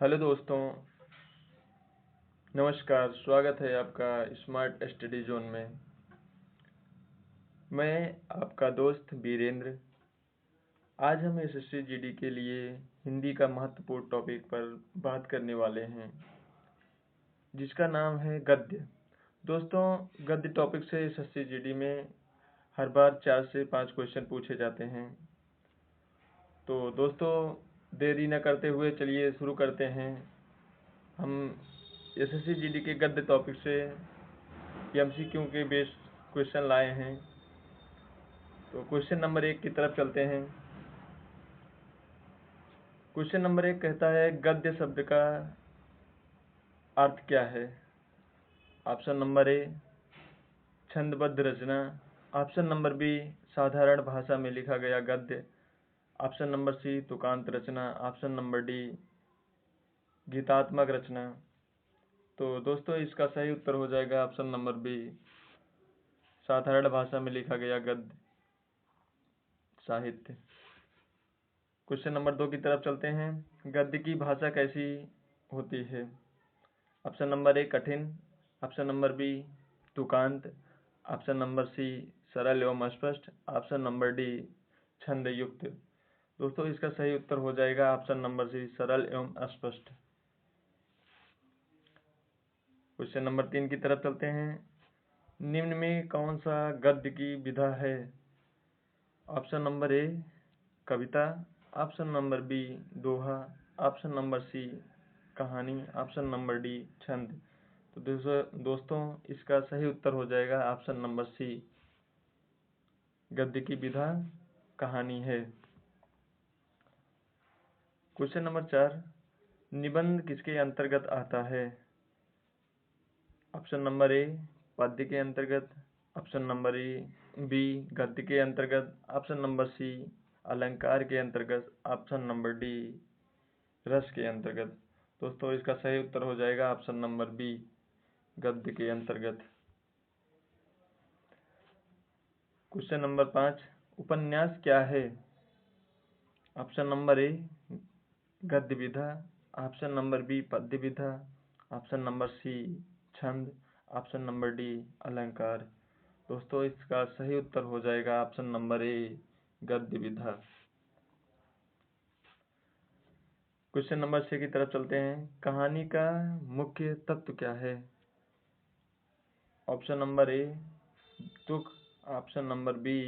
Hello दोस्तों, नमस्कार। स्वागत है आपका स्मार्ट स्टडी जोन में। मैं आपका दोस्त वीरेंद्र। आज हम एसएससी जीडी के लिए हिंदी का महत्वपूर्ण टॉपिक पर बात करने वाले हैं, जिसका नाम है गद्य। दोस्तों, गद्य टॉपिक से एसएससी जीडी में हर बार 4 से 5 क्वेश्चन पूछे जाते हैं। तो दोस्तों, देरी न करते हुए चलिए शुरू करते हैं। हम एसएससी जीडी के गद्य टॉपिक से एमसीक्यू के बेस्ड क्वेश्चन लाए हैं। तो क्वेश्चन नंबर 1 की तरफ चलते हैं। क्वेश्चन नंबर 1 कहता है, गद्य शब्द का अर्थ क्या है? ऑप्शन नंबर ए, छंदबद्ध रचना। ऑप्शन नंबर बी, साधारण भाषा में लिखा गया गद्य। ऑप्शन नंबर सी, तुकांत रचना। ऑप्शन नंबर डी, गीतात्मक रचना। तो दोस्तों, इसका सही उत्तर हो जाएगा ऑप्शन नंबर बी, साधारण भाषा में लिखा गया गद्य साहित्य। क्वेश्चन नंबर 2 की तरफ चलते हैं। गद्य की भाषा कैसी होती है? ऑप्शन नंबर ए, कठिन। ऑप्शन नंबर बी, तुकांत। ऑप्शन नंबर सी, सरल एवं स्पष्ट। ऑप्शन नंबर डी, छंद युक्त। दोस्तों, इसका सही उत्तर हो जाएगा ऑप्शन नंबर सी, सरल एवं स्पष्ट। क्वेश्चन नंबर 3 की तरफ चलते हैं। निम्न में कौन सा गद्य की विधा है? ऑप्शन नंबर ए, कविता। ऑप्शन नंबर बी, दोहा। ऑप्शन नंबर सी, कहानी। ऑप्शन नंबर डी, छंद। तो दोस्तों, इसका सही उत्तर हो जाएगा ऑप्शन नंबर सी, गद्य की विधा कहानी है। क्वेश्चन नंबर 4, निबंध किसके अंतर्गत आता है? ऑप्शन नंबर ए, पद्य के अंतर्गत। ऑप्शन नंबर बी, गद्य के अंतर्गत। ऑप्शन नंबर सी, अलंकार के अंतर्गत। ऑप्शन नंबर डी, रस के अंतर्गत। दोस्तों, इसका सही उत्तर हो जाएगा ऑप्शन नंबर बी, गद्य के अंतर्गत। क्वेश्चन नंबर 5, उपन्यास क्या है? ऑप्शन नंबर ए, गद्य विधा। ऑप्शन नंबर बी, पद्य विधा। ऑप्शन नंबर सी, छंद। ऑप्शन नंबर डी, अलंकार। दोस्तों, इसका सही उत्तर हो जाएगा ऑप्शन नंबर ए, गद्य विधा। क्वेश्चन नंबर 6 की तरफ चलते हैं। कहानी का मुख्य तत्व क्या है? ऑप्शन नंबर ए, तुक। ऑप्शन नंबर बी,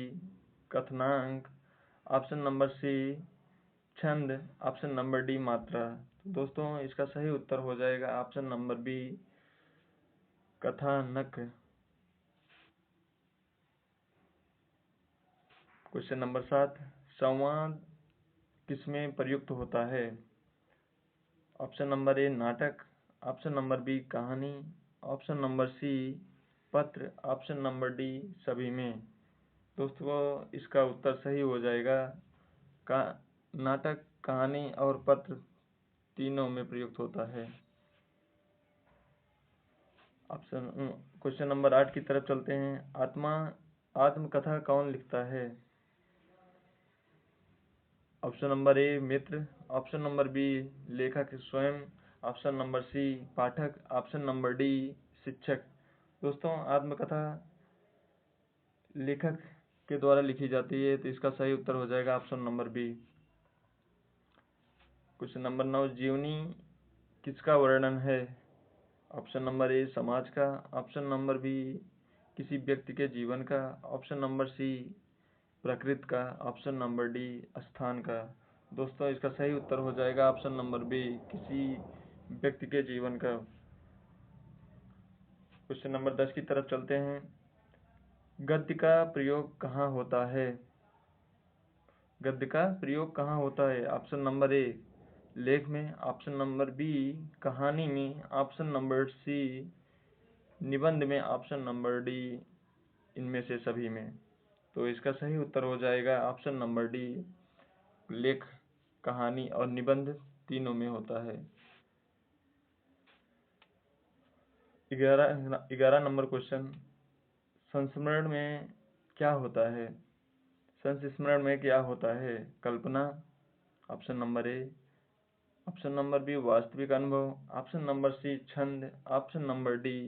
कथनांक। ऑप्शन नंबर सी, छंद। ऑप्शन नंबर डी, मात्रा। तो दोस्तों, इसका सही उत्तर हो जाएगा ऑप्शन नंबर बी, कथानक। क्वेश्चन नंबर 7, संवाद किसमें प्रयुक्त होता है? ऑप्शन नंबर ए, नाटक। ऑप्शन नंबर बी, कहानी। ऑप्शन नंबर सी, पत्र। ऑप्शन नंबर डी, सभी में। दोस्तों, इसका उत्तर सही हो जाएगा का नाटक, कहानी और पत्र तीनों में प्रयुक्त होता है। ऑप्शन क्वेश्चन नंबर 8 की तरफ चलते हैं। आत्मकथा कौन लिखता है? ऑप्शन नंबर ए, मित्र। ऑप्शन नंबर बी, लेखक स्वयं। ऑप्शन नंबर सी, पाठक। ऑप्शन नंबर डी, शिक्षक। दोस्तों, आत्मकथा लेखक के द्वारा लिखी जाती है, तो इसका सही उत्तर हो जाएगा option number B. Question number 9, जीवनी किसका वर्णन है? ऑप्शन नंबर ए, समाज का। ऑप्शन नंबर बी, किसी व्यक्ति के जीवन का। ऑप्शन नंबर सी, प्रकृति का। ऑप्शन नंबर डी, स्थान का। दोस्तों, इसका सही उत्तर हो जाएगा ऑप्शन नंबर बी, किसी व्यक्ति के जीवन का। क्वेश्चन नंबर 10 की तरफ चलते हैं। गद्य का प्रयोग कहाँ होता है? गद्य का प्रयोग कहाँ होता है? ऑप्शन नंबर ए, लेख में। ऑप्शन नंबर बी, कहानी में। ऑप्शन नंबर सी, निबंध में। ऑप्शन नंबर डी, इनमें से सभी में। तो इसका सही उत्तर हो जाएगा ऑप्शन नंबर डी, लेख, कहानी और निबंध तीनों में होता है। 11 नंबर क्वेश्चन, संस्मरण में क्या होता है? संस्मरण में क्या होता है? कल्पना। Option number A, option number B वास्तविक अनुभव, ऑप्शन नंबर सी छंद, ऑप्शन नंबर डी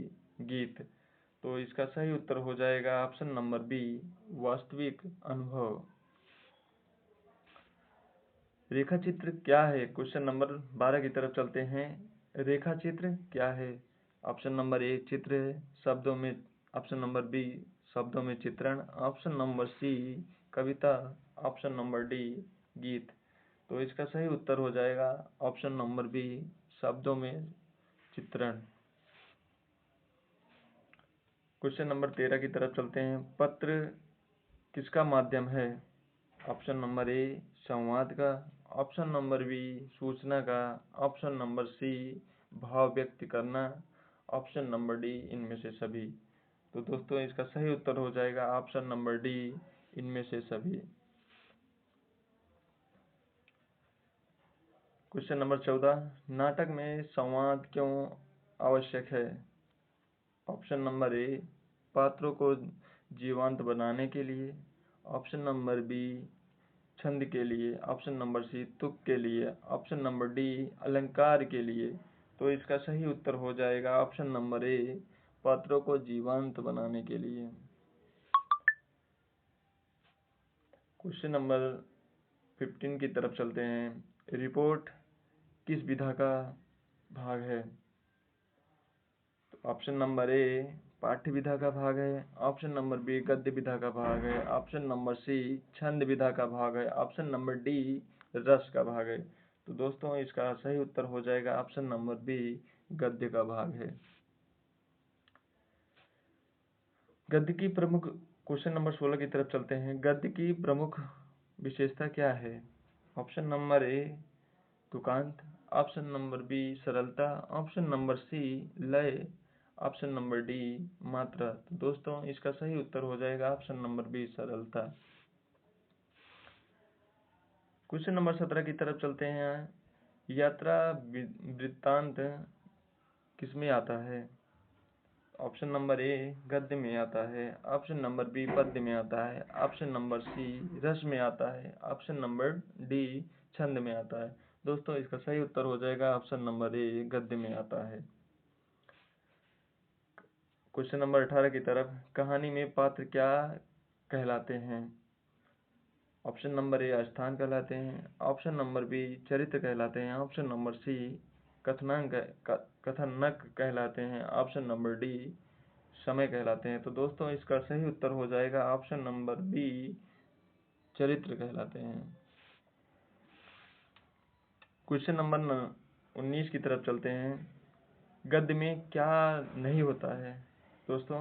गीत। तो इसका सही उत्तर हो जाएगा ऑप्शन नंबर बी वास्तविक अनुभव। रेखा चित्र क्या है? क्वेश्चन नंबर 12 की तरफ चलते हैं। रेखा चित्र क्या है? ऑप्शन नंबर ए चित्र है शब्दों में, ऑप्शन नंबर बी शब्दों में चित्रण, ऑप्शन नंबर सी कविता, ऑप्शन नंबर डी गीत। तो इसका सही उत्तर हो जाएगा ऑप्शन नंबर बी शब्दों में चित्रण। क्वेश्चन नंबर 13 की तरफ चलते हैं। पत्र किसका माध्यम है? ऑप्शन नंबर ए संवाद का, ऑप्शन नंबर बी सूचना का, ऑप्शन नंबर सी भाव व्यक्त करना, ऑप्शन नंबर डी इनमें से सभी। तो दोस्तों इसका सही उत्तर हो जाएगा ऑप्शन नंबर डी इनमें से सभी। क्वेश्चन नंबर 14, नाटक में संवाद क्यों आवश्यक है? ऑप्शन नंबर ए पात्रों को जीवंत बनाने के लिए, ऑप्शन नंबर बी छंद के लिए, ऑप्शन नंबर सी तुक के लिए, ऑप्शन नंबर डी अलंकार के लिए। तो इसका सही उत्तर हो जाएगा ऑप्शन नंबर ए पात्रों को जीवंत बनाने के लिए। क्वेश्चन नंबर 15 की तरफ चलते हैं। रिपोर्ट किस विधा का भाग है? तो ऑप्शन नंबर ए पाठ्य विधा का भाग है, ऑप्शन नंबर बी गद्य विधा का भाग है, ऑप्शन नंबर सी छंद विधा का भाग है, ऑप्शन नंबर डी रस का भाग है। तो दोस्तों इसका सही उत्तर हो जाएगा ऑप्शन नंबर बी गद्य का भाग है। गद्य की प्रमुख क्वेश्चन नंबर 16 की तरफ चलते हैं। गद्य की प्रमुख विशेषता क्या है? ऑप्शन नंबर ए तुकांत, ऑप्शन नंबर बी सरलता, ऑप्शन नंबर सी लय, ऑप्शन नंबर डी मात्रा। तो दोस्तों इसका सही उत्तर हो जाएगा ऑप्शन नंबर बी सरलता। क्वेश्चन नंबर 17 की तरफ चलते हैं। यात्रा वृत्तांत किसमें आता है? ऑप्शन नंबर ए गद्य में आता है, ऑप्शन नंबर बी पद्य में आता है, ऑप्शन नंबर सी रस में आता है, ऑप्शन नंबर डी छंद में आता है। दोस्तों इसका सही उत्तर हो जाएगा ऑप्शन नंबर ए गद्य में आता है। क्वेश्चन नंबर 18 की तरफ, कहानी में पात्र क्या कहलाते हैं? ऑप्शन नंबर ए स्थान कहलाते हैं, ऑप्शन नंबर बी चरित्र कहलाते हैं, ऑप्शन नंबर सी कथानक कहलाते हैं, ऑप्शन नंबर डी समय कहलाते हैं। तो दोस्तों इसका सही उत्तर हो जाएगा ऑप्शन नंबर बी चरित्र कहलाते हैं। क्वेश्चन नंबर 19 की तरफ चलते हैं। गद्य में क्या नहीं होता है? दोस्तों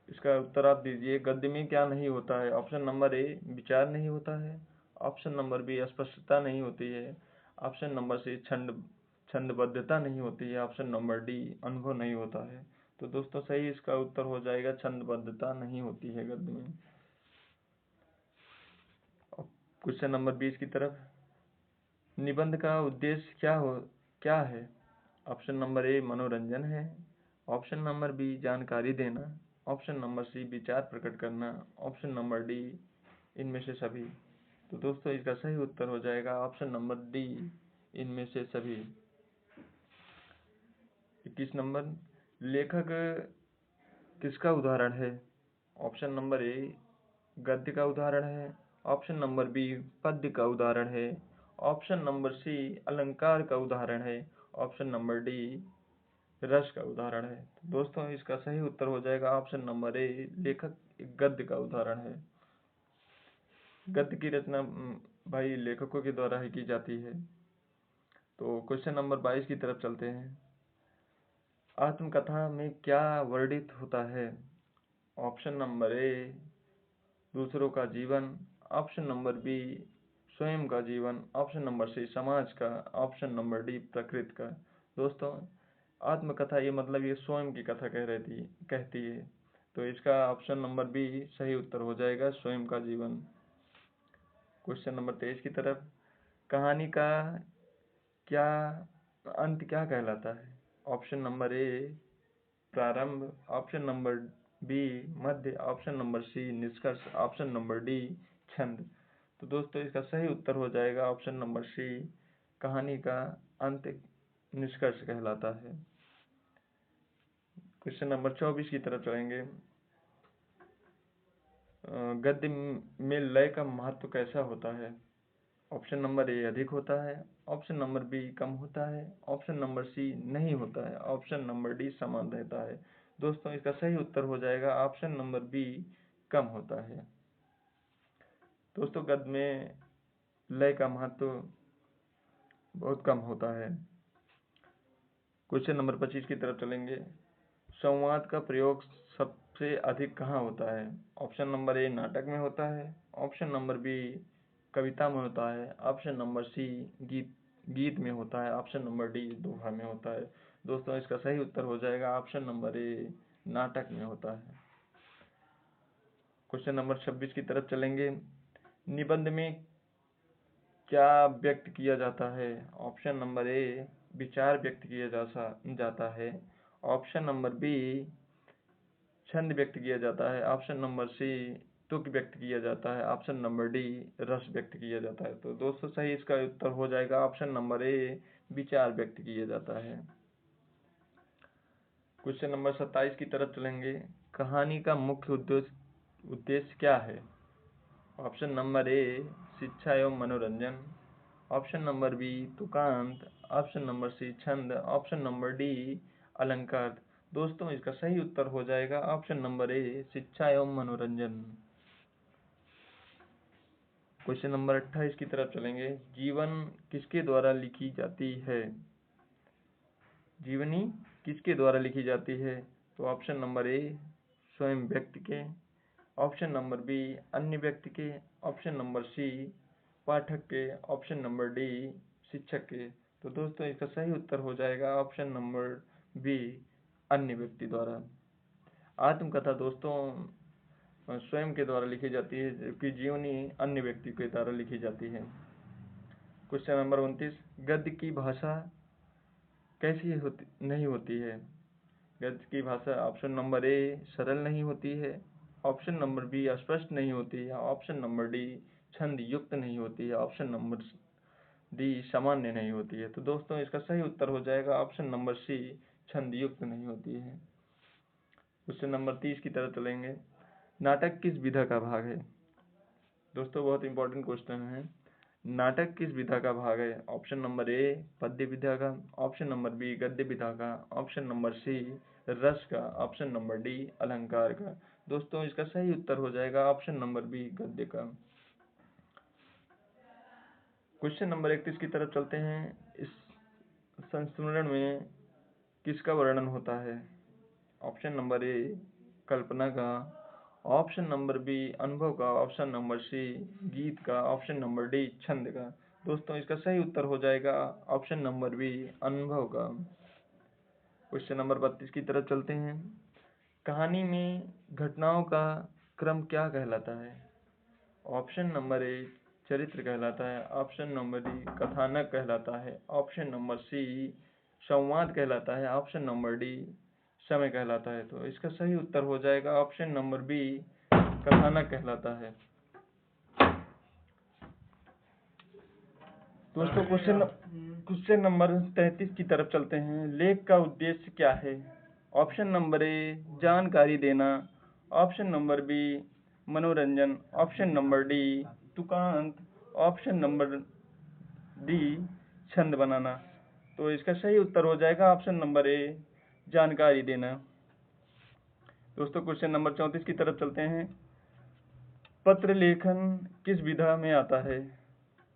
इसका उत्तर आप दीजिए। गद्य में क्या नहीं होता है? ऑप्शन नंबर ए विचार नहीं होता है, ऑप्शन नंबर बी स्पष्टता नहीं होती है, ऑप्शन नंबर सी छंदबद्धता नहीं होती है, ऑप्शन नंबर डी अनुभव नहीं होता है। तो दोस्तों सही इसका उत्तर हो जाएगा छंदबद्धता नहीं होती है गद्य में। क्वेश्चन नंबर 20 की तरफ, निबंध का उद्देश्य क्या है? ऑप्शन नंबर ए मनोरंजन है, ऑप्शन नंबर बी जानकारी देना, ऑप्शन नंबर सी विचार प्रकट करना, ऑप्शन नंबर डी इनमें से सभी। तो दोस्तों इसका सही उत्तर हो जाएगा ऑप्शन नंबर डी इनमें से सभी। 21 नंबर, लेखक किसका उदाहरण है? ऑप्शन नंबर ए गद्य का उदाहरण है, ऑप्शन नंबर बी पद्य का उदाहरण है, ऑप्शन नंबर सी अलंकार का उदाहरण है, ऑप्शन नंबर डी रस का उदाहरण है। तो दोस्तों इसका सही उत्तर हो जाएगा ऑप्शन नंबर ए लेखक गद्य का उदाहरण है। गद्य की रचना भाई लेखकों के द्वारा ही की जाती है। तो क्वेश्चन नंबर 22 की तरफ चलते हैं। आत्मकथा में क्या वर्णित होता है? ऑप्शन नंबर ए दूसरों का जीवन, ऑप्शन नंबर बी स्वयं का जीवन, ऑप्शन नंबर सी समाज का, ऑप्शन नंबर डी प्रकृति का। दोस्तों आत्मकथा ये मतलब ये स्वयं की कथा कहती है। तो इसका ऑप्शन नंबर बी सही उत्तर हो जाएगा स्वयं का जीवन। क्वेश्चन नंबर 23 की तरफ, कहानी का क्या अंत क्या कहलाता है? ऑप्शन नंबर ए प्रारंभ, ऑप्शन नंबर बी मध्य, ऑप्शन नंबर सी निष्कर्ष, ऑप्शन नंबर डी छंद। तो दोस्तों इसका सही उत्तर हो जाएगा ऑप्शन नंबर सी कहानी का अंत निष्कर्ष कहलाता है। क्वेश्चन नंबर 24 की तरफ चलेंगे। गद्य में लय का महत्व कैसा होता है? ऑप्शन नंबर ए अधिक होता है, ऑप्शन नंबर बी कम होता है, ऑप्शन नंबर सी नहीं होता है, ऑप्शन नंबर डी समान रहता है। दोस्तों इसका सही उत्तर हो जाएगा ऑप्शन नंबर बी कम होता है। दोस्तों गद्य में लय का महत्व बहुत कम होता है। क्वेश्चन नंबर 25 की तरफ चलेंगे। संवाद का प्रयोग सबसे अधिक कहाँ होता है? ऑप्शन नंबर ए नाटक में होता है, ऑप्शन नंबर बी कविता में होता है, ऑप्शन नंबर सी गीत में होता है, ऑप्शन नंबर डी दोहा में होता है। दोस्तों इसका सही उत्तर हो जाएगा ऑप्शन नंबर ए नाटक में होता है। क्वेश्चन नंबर 26 की तरफ चलेंगे। निबंध में क्या व्यक्त किया जाता है? ऑप्शन नंबर ए विचार व्यक्त किया जाता है, ऑप्शन नंबर बी छंद व्यक्त किया जाता है, ऑप्शन नंबर सी तुक व्यक्त किया जाता है, ऑप्शन नंबर डी रस व्यक्त किया जाता है। तो दोस्तों सही इसका उत्तर हो जाएगा ऑप्शन नंबर ए विचार व्यक्त किया जाता है। क्वेश्चन नंबर 27 की तरफ चलेंगे। कहानी का मुख्य उद्देश्य क्या है? ऑप्शन नंबर ए शिक्षा एवं मनोरंजन, ऑप्शन नंबर बी तुकांत, ऑप्शन नंबर सी छंद, ऑप्शन नंबर डी अलंकार। दोस्तों इसका सही उत्तर हो जाएगा ऑप्शन नंबर ए शिक्षा एवं मनोरंजन। क्वेश्चन नंबर 28 की तरफ चलेंगे। जीवन किसके द्वारा लिखी जाती है? जीवनी किसके द्वारा लिखी जाती है? तो ऑप्शन नंबर ए स्वयं व्यक्ति के, ऑप्शन नंबर बी अन्य व्यक्ति के, ऑप्शन नंबर सी पाठक के, ऑप्शन नंबर डी शिक्षक के। तो दोस्तों इसका सही उत्तर हो जाएगा ऑप्शन नंबर बी अन्य व्यक्ति द्वारा। आत्मकथा दोस्तों स्वयं के द्वारा लिखी जाती है, जबकि जीवनी अन्य व्यक्ति के द्वारा लिखी जाती है। Question number 29। गद्य की भाषा कैसी नहीं होती है? गद्य की भाषा ऑप्शन नंबर ए सरल नहीं होती है, ऑप्शन नंबर बी अस्पष्ट नहीं होती है, ऑप्शन नंबर डी छंद युक्त नहीं होती है, ऑप्शन नंबर डी सामान्य नहीं होती है। तो दोस्तों इसका सही उत्तर हो जाएगा ऑप्शन नंबर सी छंद युक्त नहीं होती है। क्वेश्चन नंबर 30 की तरफ चलेंगे। नाटक किस विधा का भाग है? दोस्तों बहुत इंपॉर्टेंट क्वेश्चन है। नाटक किस विधा का भाग है? ऑप्शन नंबर ए पद्य विधा का, ऑप्शन नंबर बी गद्य विधा का, ऑप्शन नंबर सी रस का, ऑप्शन नंबर डी अलंकार का। दोस्तों इसका सही उत्तर हो जाएगा ऑप्शन नंबर बी गद्य का। क्वेश्चन नंबर 31 की तरफ चलते हैं। इस संस्मरण में किसका वर्णन होता है? ऑप्शन नंबर ए कल्पना का, ऑप्शन नंबर बी अनुभव का, ऑप्शन नंबर सी गीत का, ऑप्शन नंबर डी छंद का। दोस्तों इसका सही उत्तर हो जाएगा ऑप्शन नंबर बी अनुभव का। क्वेश्चन नंबर 32 की तरफ चलते हैं। कहानी में घटनाओं का क्रम क्या कहलाता है? ऑप्शन नंबर ए चरित्र कहलाता है, ऑप्शन नंबर डी कथानक कहलाता है, ऑप्शन नंबर सी संवाद कहलाता है, ऑप्शन नंबर डी समय कहलाता है। तो इसका सही उत्तर हो जाएगा ऑप्शन नंबर बी कथानक कहलाता है। दोस्तों क्वेश्चन नंबर 33 की तरफ चलते हैं। लेख का उद्देश्य क्या है? ऑप्शन नंबर ए जानकारी देना, ऑप्शन नंबर बी मनोरंजन, ऑप्शन नंबर डी तुकांत, ऑप्शन नंबर डी छंद बनाना। तो इसका सही उत्तर हो जाएगा ऑप्शन नंबर ए जानकारी देना। दोस्तों क्वेश्चन नंबर 34 की तरफ चलते हैं। पत्र लेखन किस विधा में आता है?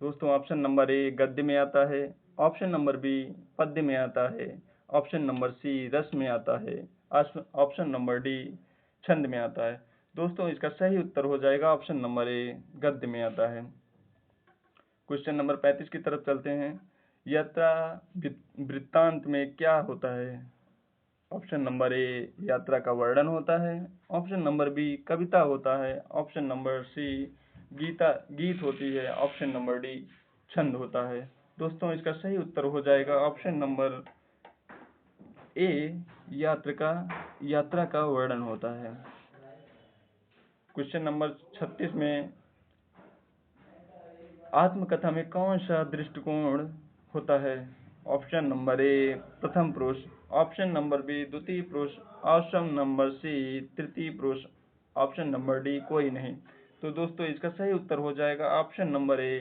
दोस्तों ऑप्शन नंबर ए गद्य में आता है, ऑप्शन नंबर बी पद्य में आता है, ऑप्शन नंबर सी रस में आता है, ऑप्शन नंबर डी छंद में आता है। दोस्तों इसका सही उत्तर हो जाएगा ऑप्शन नंबर ए गद्य में आता है। क्वेश्चन नंबर 35 की तरफ चलते हैं। यात्रा वृत्तांत में क्या होता है? ऑप्शन नंबर ए यात्रा का वर्णन होता है, ऑप्शन नंबर बी कविता होता है, ऑप्शन नंबर सी गीत होती है, ऑप्शन नंबर डी छंद होता है। दोस्तों इसका सही उत्तर हो जाएगा ऑप्शन नंबर ए यात्रा का वर्णन होता है। क्वेश्चन नंबर 36 में आत्मकथा में कौन सा दृष्टिकोण होता है? ऑप्शन नंबर ए प्रथम पुरुष, ऑप्शन नंबर बी द्वितीय पुरुष, ऑप्शन नंबर सी तृतीय पुरुष, ऑप्शन नंबर डी कोई नहीं। तो दोस्तों इसका सही उत्तर हो जाएगा ऑप्शन नंबर ए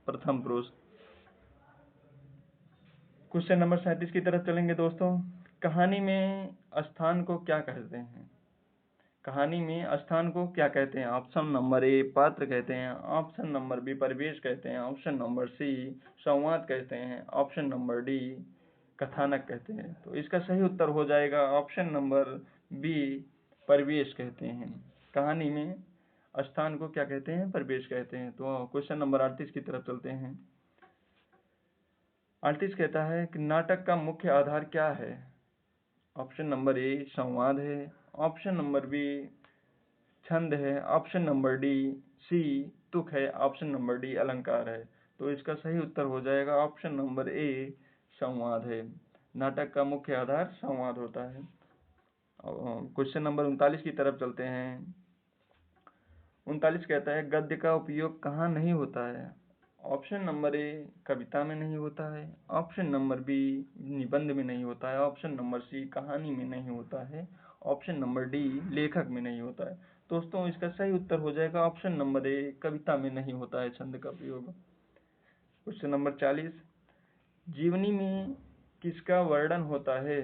प्रथम पुरुष। क्वेश्चन नंबर 37 की तरफ चलेंगे दोस्तों। कहानी में स्थान को क्या कहते हैं? कहानी में स्थान को क्या कहते हैं? ऑप्शन नंबर ए पात्र कहते हैं, ऑप्शन नंबर बी परिवेश कहते हैं, ऑप्शन नंबर सी संवाद कहते हैं, ऑप्शन नंबर डी कथानक कहते हैं। तो इसका सही उत्तर हो जाएगा ऑप्शन नंबर बी परिवेश कहते हैं। कहानी में स्थान को क्या कहते हैं? परिवेश कहते हैं। तो क्वेश्चन नंबर 38 की तरफ चलते हैं। 38 कहता है कि नाटक का मुख्य आधार क्या है? ऑप्शन नंबर ए संवाद है, ऑप्शन नंबर बी छंद है, ऑप्शन नंबर डी सी तुक है, ऑप्शन नंबर डी अलंकार है। तो इसका सही उत्तर हो जाएगा ऑप्शन नंबर ए संवाद है। नाटक का मुख्य आधार संवाद होता है। क्वेश्चन नंबर 39 की तरफ चलते हैं। 39 कहता है गद्य का उपयोग कहाँ नहीं होता है? ऑप्शन नंबर ए कविता में नहीं होता है, ऑप्शन नंबर बी निबंध में नहीं होता है, ऑप्शन नंबर सी कहानी में नहीं होता है, ऑप्शन नंबर डी लेखक में नहीं होता है। दोस्तों इसका सही उत्तर हो जाएगा ऑप्शन नंबर ए कविता में नहीं होता है छंद का प्रयोग। क्वेश्चन नंबर 40 जीवनी में किसका वर्णन होता है?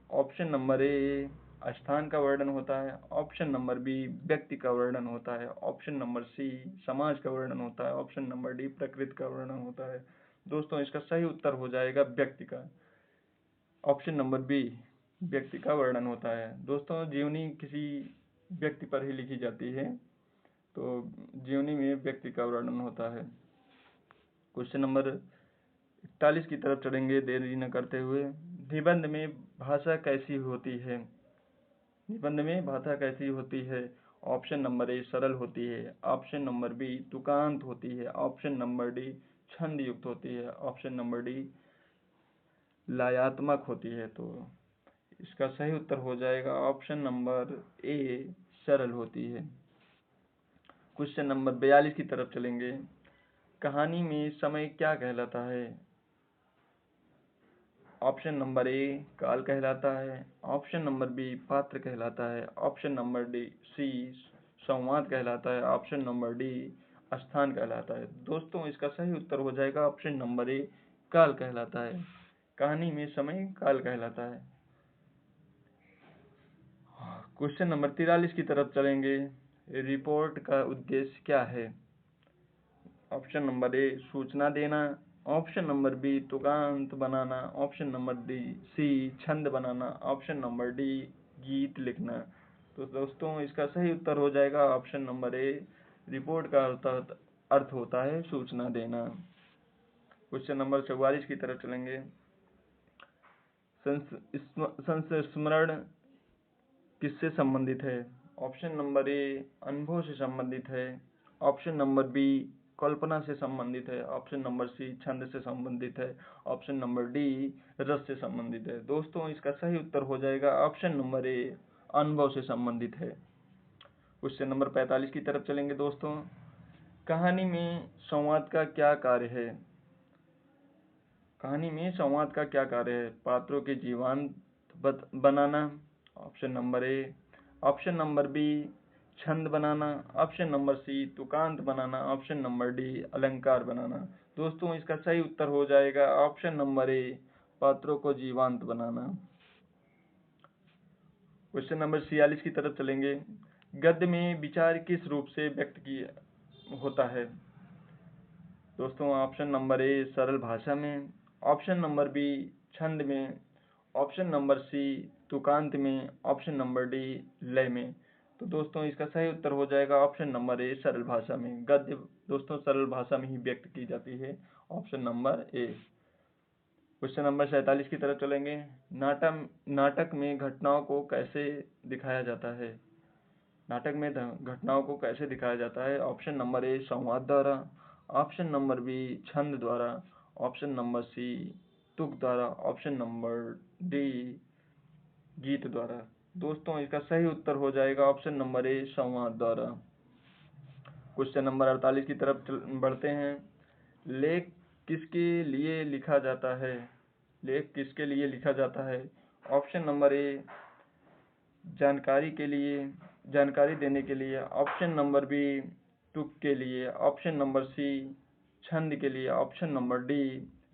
ऑप्शन नंबर ए स्थान का वर्णन होता है, ऑप्शन नंबर बी व्यक्ति का वर्णन होता है, ऑप्शन नंबर सी समाज का वर्णन होता है, ऑप्शन नंबर डी प्रकृति का वर्णन होता है। दोस्तों इसका सही उत्तर हो जाएगा व्यक्ति का। ऑप्शन नंबर बी व्यक्ति का वर्णन होता है। दोस्तों जीवनी किसी व्यक्ति पर ही लिखी जाती है, तो जीवनी में व्यक्ति का वर्णन होता है। क्वेश्चन नंबर 41 की तरफ चलेंगे देरी न करते हुए। निबंध में भाषा कैसी होती है? निबंध में भाषा कैसी होती है? ऑप्शन नंबर ए सरल होती है, ऑप्शन नंबर बी तुकांत होती है, ऑप्शन नंबर डी छंद युक्त होती है, ऑप्शन नंबर डी लयात्मक होती है। तो इसका सही उत्तर हो जाएगा ऑप्शन नंबर ए सरल होती है। क्वेश्चन नंबर 42 की तरफ चलेंगे। कहानी में समय क्या कहलाता है? ऑप्शन नंबर ए काल कहलाता है, ऑप्शन नंबर बी पात्र कहलाता है, ऑप्शन नंबर डी सी संवाद कहलाता है, ऑप्शन नंबर डी स्थान कहलाता है। दोस्तों इसका सही उत्तर हो जाएगा ऑप्शन नंबर ए काल कहलाता है। कहानी में समय काल कहलाता है। क्वेश्चन नंबर 43 की तरफ चलेंगे। रिपोर्ट का उद्देश्य क्या है? ऑप्शन नंबर ए सूचना देना, ऑप्शन नंबर बी तुकांत बनाना, ऑप्शन नंबर डी सी छंद बनाना, ऑप्शन नंबर डी गीत लिखना। तो दोस्तों इसका सही उत्तर हो जाएगा ऑप्शन नंबर ए रिपोर्ट का अर्थ होता है सूचना देना। क्वेश्चन नंबर 44 की तरफ चलेंगे। संस्मरण किससे संबंधित है? ऑप्शन नंबर ए अनुभव से संबंधित है, ऑप्शन नंबर बी कल्पना से संबंधित है, ऑप्शन नंबर सी छंद से संबंधित है, ऑप्शन नंबर डी रस से संबंधित है। दोस्तों इसका सही उत्तर हो जाएगा ऑप्शन नंबर ए अनुभव से संबंधित है। क्वेश्चन नंबर 45 की तरफ चलेंगे दोस्तों। कहानी में संवाद का क्या कार्य है? कहानी में संवाद का क्या कार्य है? पात्रों के जीवंत बनाना, option number A, option number B छंद बनाना, ऑप्शन नंबर सी तुकांत बनाना, ऑप्शन नंबर डी अलंकार बनाना। दोस्तों इसका सही उत्तर हो जाएगा ऑप्शन नंबर ए पात्रों को जीवंत बनाना। क्वेश्चन नंबर 46 की तरफ चलेंगे। गद्य में विचार किस रूप से व्यक्त किया होता है? दोस्तों ऑप्शन नंबर ए सरल भाषा में, ऑप्शन नंबर बी छंद में, ऑप्शन नंबर सी तुकांत में, ऑप्शन नंबर डी लय में। तो दोस्तों इसका सही उत्तर हो जाएगा ऑप्शन नंबर ए सरल भाषा में। गद्य दोस्तों सरल भाषा में ही व्यक्त की जाती है, ऑप्शन नंबर ए। क्वेश्चन नंबर 47 की तरफ चलेंगे। नाटक में घटनाओं को कैसे दिखाया जाता है? नाटक में घटनाओं को कैसे दिखाया जाता है? ऑप्शन नंबर ए संवाद द्वारा, ऑप्शन नंबर बी छंद द्वारा, ऑप्शन नंबर सी तुक द्वारा, ऑप्शन नंबर डी गीत द्वारा। दोस्तों इसका सही उत्तर हो जाएगा ऑप्शन नंबर ए संवाद द्वारा। क्वेश्चन नंबर 48 की तरफ बढ़ते हैं। लेख किसके लिए लिखा जाता है? लेख किसके लिए लिखा जाता है? ऑप्शन नंबर ए जानकारी देने के लिए, ऑप्शन नंबर बी तुक के लिए, ऑप्शन नंबर सी छंद के लिए, ऑप्शन नंबर डी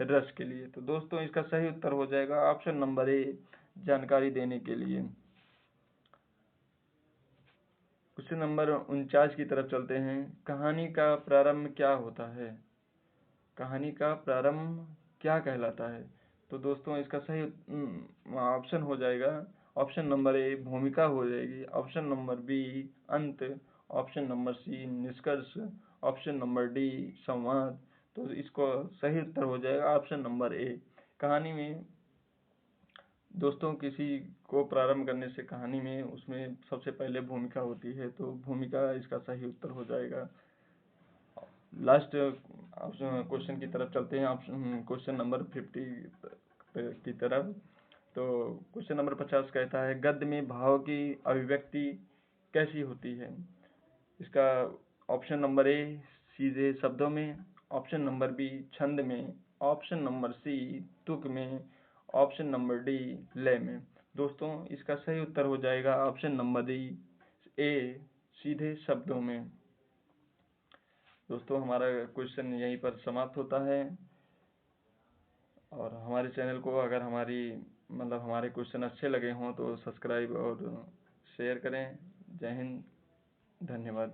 रस के लिए। तो दोस्तों इसका सही उत्तर हो जाएगा ऑप्शन नंबर ए जानकारी देने के लिए। क्वेश्चन नंबर 49 की तरफ चलते हैं। कहानी का प्रारंभ क्या होता है? कहानी का प्रारंभ क्या कहलाता है? तो दोस्तों इसका सही ऑप्शन हो जाएगा ऑप्शन नंबर ए भूमिका हो जाएगी, ऑप्शन नंबर बी अंत, ऑप्शन नंबर सी निष्कर्ष, ऑप्शन नंबर डी संवाद। तो इसको सही उत्तर हो जाएगा ऑप्शन नंबर ए। कहानी में दोस्तों किसी को प्रारंभ करने से कहानी में उसमें सबसे पहले भूमिका होती है, तो भूमिका इसका सही उत्तर हो जाएगा। लास्ट क्वेश्चन की तरफ चलते हैं, ऑप्शन क्वेश्चन नंबर 50 की तरफ। तो क्वेश्चन नंबर 50 कहता है गद्य में भाव की अभिव्यक्ति कैसी होती है? इसका ऑप्शन नंबर ए सीधे शब्दों में, ऑप्शन नंबर बी छंद में, ऑप्शन नंबर सी तुक में, ऑप्शन नंबर डी लय में। दोस्तों इसका सही उत्तर हो जाएगा ऑप्शन नंबर डी ए सीधे शब्दों में। दोस्तों हमारा क्वेश्चन यहीं पर समाप्त होता है, और हमारे चैनल को अगर हमारे क्वेश्चन अच्छे लगे हों तो सब्सक्राइब और शेयर करें। जय हिंद, धन्यवाद।